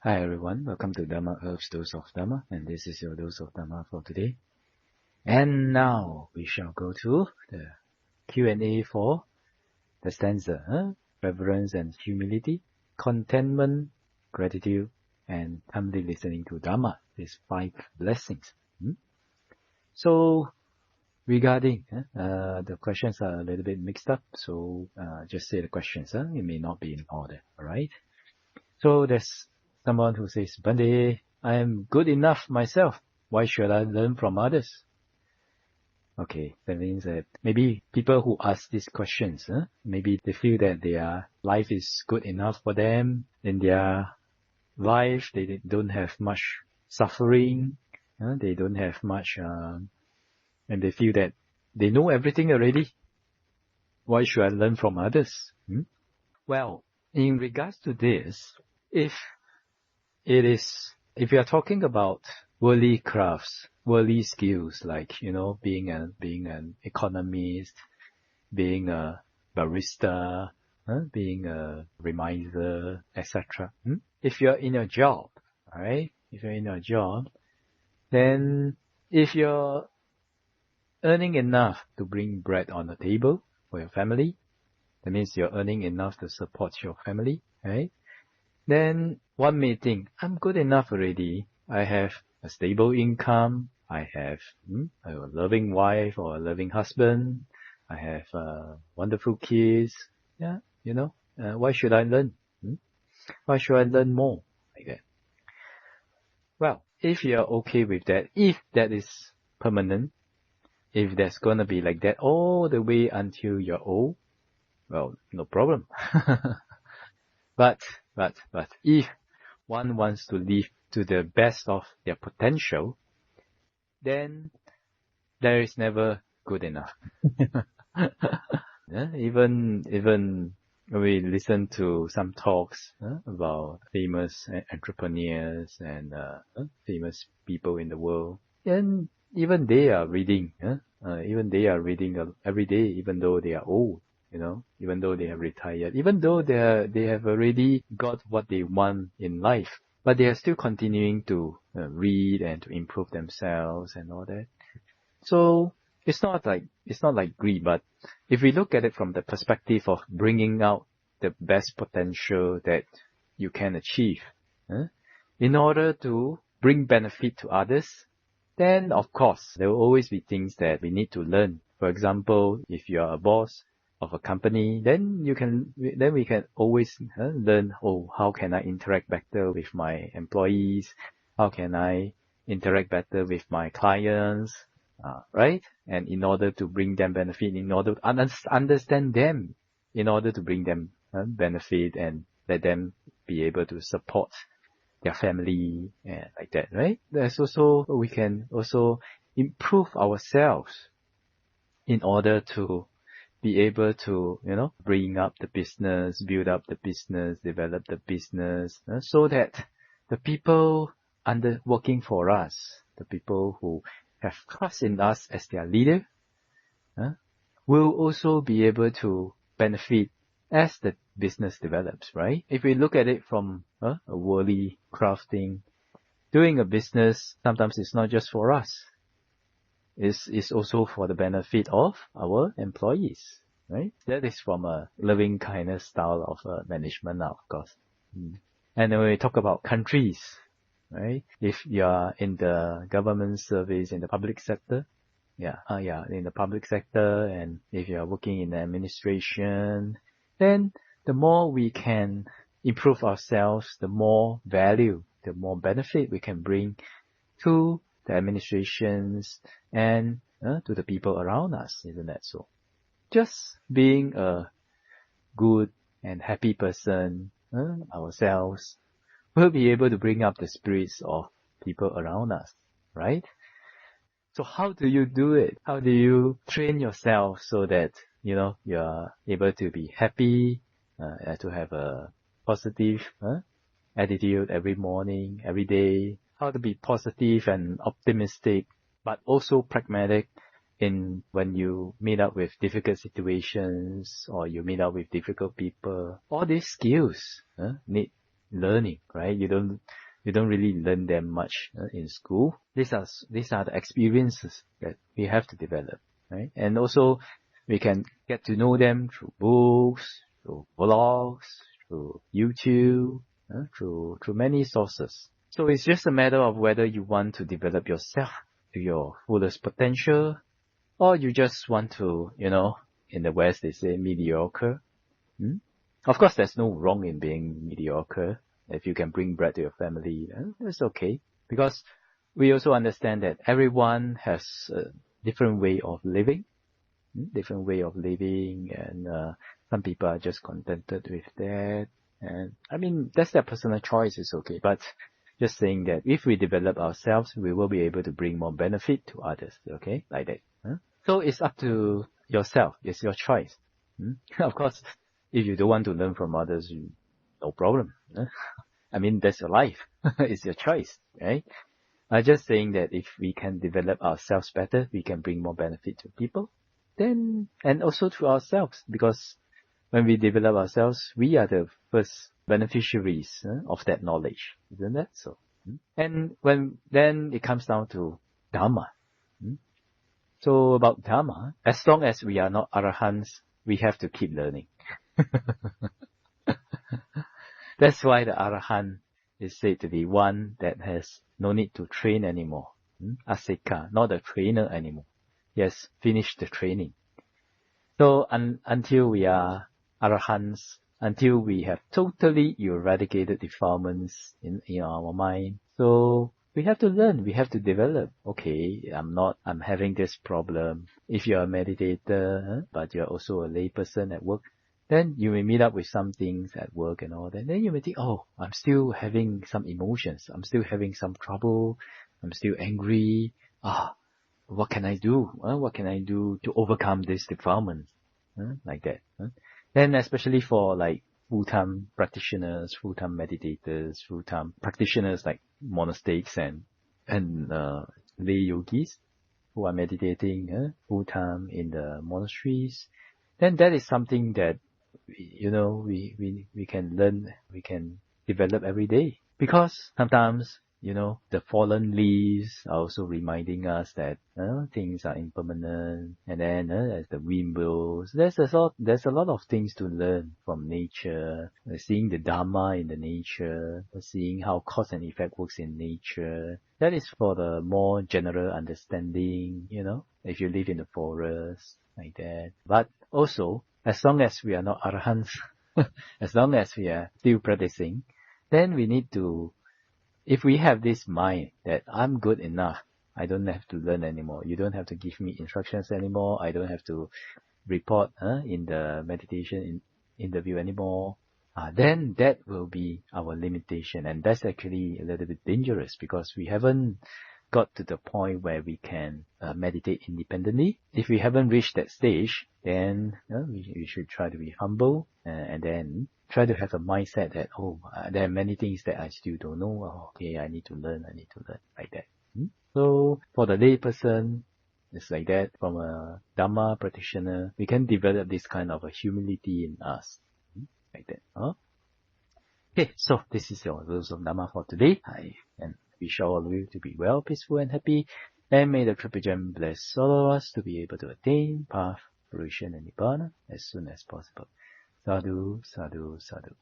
Hi everyone, welcome to Dharma Herbs Dose of Dharma, and this is your dose of Dharma for today. And now we shall go to the Q&A for the stanza, Reverence and Humility, Contentment, Gratitude, and Timely Listening to Dharma, these 5 blessings. So, regarding, the questions are a little bit mixed up, so just say the questions, it may not be in order, alright? So there's someone who says, Bande, I am good enough myself. Why should I learn from others? Okay, that means that maybe people who ask these questions, maybe they feel that their life is good enough for them. In their life, they don't have much suffering. They don't have much, and they feel that they know everything already. Why should I learn from others? Well, in regards to this, if you are talking about worldly crafts, worldly skills, like, being an economist, being a barista, being a reminder, etc. If you're in a job, alright? If you're in a job, then if you're earning enough to bring bread on the table for your family, that means you're earning enough to support your family, right? Then one may think, I'm good enough already. I have a stable income. I have a loving wife or a loving husband. I have wonderful kids. Yeah, why should I learn? Why should I learn more like that? Well, if you're okay with that, if that is permanent, if that's gonna be like that all the way until you're old, well, no problem. But if one wants to live to the best of their potential, then there is never good enough. Even when we listen to some talks about famous entrepreneurs and famous people in the world, and even they are reading, every day, even though they are old. Even though they have retired, even though they have already got what they want in life, but they are still continuing to read and to improve themselves and all that. So it's not like greed, but if we look at it from the perspective of bringing out the best potential that you can achieve, in order to bring benefit to others, then of course there will always be things that we need to learn. For example, if you are a boss of a company, then we can always learn, how can I interact better with my employees? How can I interact better with my clients? Right? And in order to bring them benefit, in order to understand them, in order to bring them benefit and let them be able to support their family and like that, right? We can also improve ourselves in order to be able to, bring up the business, build up the business, develop the business, so that the people working for us, the people who have trust in us as their leader, will also be able to benefit as the business develops, right? If we look at it from a worldly crafting, doing a business, sometimes it's not just for us. Is also for the benefit of our employees, right? That is from a loving kindness style of management now, of course. And when we talk about countries, right? If you are in the government service, in the public sector, in the public sector, and if you are working in administration, then the more we can improve ourselves, the more value, the more benefit we can bring to the administrations and to the people around us, isn't that so? Just being a good and happy person ourselves will be able to bring up the spirits of people around us, right? So how do you do it? How do you train yourself so that, you're able to be happy, to have a positive attitude every morning, every day? How to be positive and optimistic, but also pragmatic when you meet up with difficult situations or you meet up with difficult people. All these skills need learning, right? You don't really learn them much in school. These are the experiences that we have to develop, right? And also we can get to know them through books, through blogs, through YouTube, through many sources. So it's just a matter of whether you want to develop yourself to your fullest potential, or you just want to, in the West they say mediocre. Of course, there's no wrong in being mediocre. If you can bring bread to your family, that's okay. Because we also understand that everyone has a different way of living, and some people are just contented with that. And I mean, that's their personal choice, it's okay. But just saying that if we develop ourselves, we will be able to bring more benefit to others, okay? Like that. So it's up to yourself. It's your choice. Of course, if you don't want to learn from others, no problem. I mean, that's your life. It's your choice, right? I'm just saying that if we can develop ourselves better, we can bring more benefit to people. Then, and also to ourselves, because when we develop ourselves, we are the first beneficiaries of that knowledge, isn't that so? And then it comes down to Dharma. So about Dharma, as long as we are not Arahants, we have to keep learning. That's why the Arahant is said to be one that has no need to train anymore. Aseka, not a trainer anymore. He has finished the training. So until we are Arahants, until we have totally eradicated defilements in our mind, so we have to learn, we have to develop. Okay, I'm having this problem. If you're a meditator, but you're also a layperson at work, then you may meet up with some things at work and all that. Then you may think, oh, I'm still having some emotions. I'm still having some trouble. I'm still angry. What can I do? What can I do to overcome this defilement? Like that. Then especially for like full-time practitioners, full-time meditators, full-time practitioners like monastics and lay yogis who are meditating full-time in the monasteries, then that is something that we can learn, we can develop every day. Because sometimes, the fallen leaves are also reminding us that things are impermanent. And then as the wind blows, there's a lot of things to learn from nature. Seeing the Dharma in the nature, seeing how cause and effect works in nature. That is for the more general understanding, if you live in the forest, like that. But also, as long as we are not Arahants, as long as we are still practicing, then we need to, if we have this mind that I'm good enough, I don't have to learn anymore. You don't have to give me instructions anymore. I don't have to report in the meditation interview anymore. Then that will be our limitation. And that's actually a little bit dangerous because we haven't got to the point where we can meditate independently. If we haven't reached that stage, then we should try to be humble and then try to have a mindset that, there are many things that I still don't know. Okay, I need to learn, like that. So for the lay person, it's like that. From a Dhamma practitioner, we can develop this kind of a humility in us, like that. Okay, so this is your rules of Dhamma for today. I wish all of you to be well, peaceful and happy, and may the Triple Gem bless all of us to be able to attain path, fruition and Nibbana as soon as possible. Sadhu, sadhu, sadhu.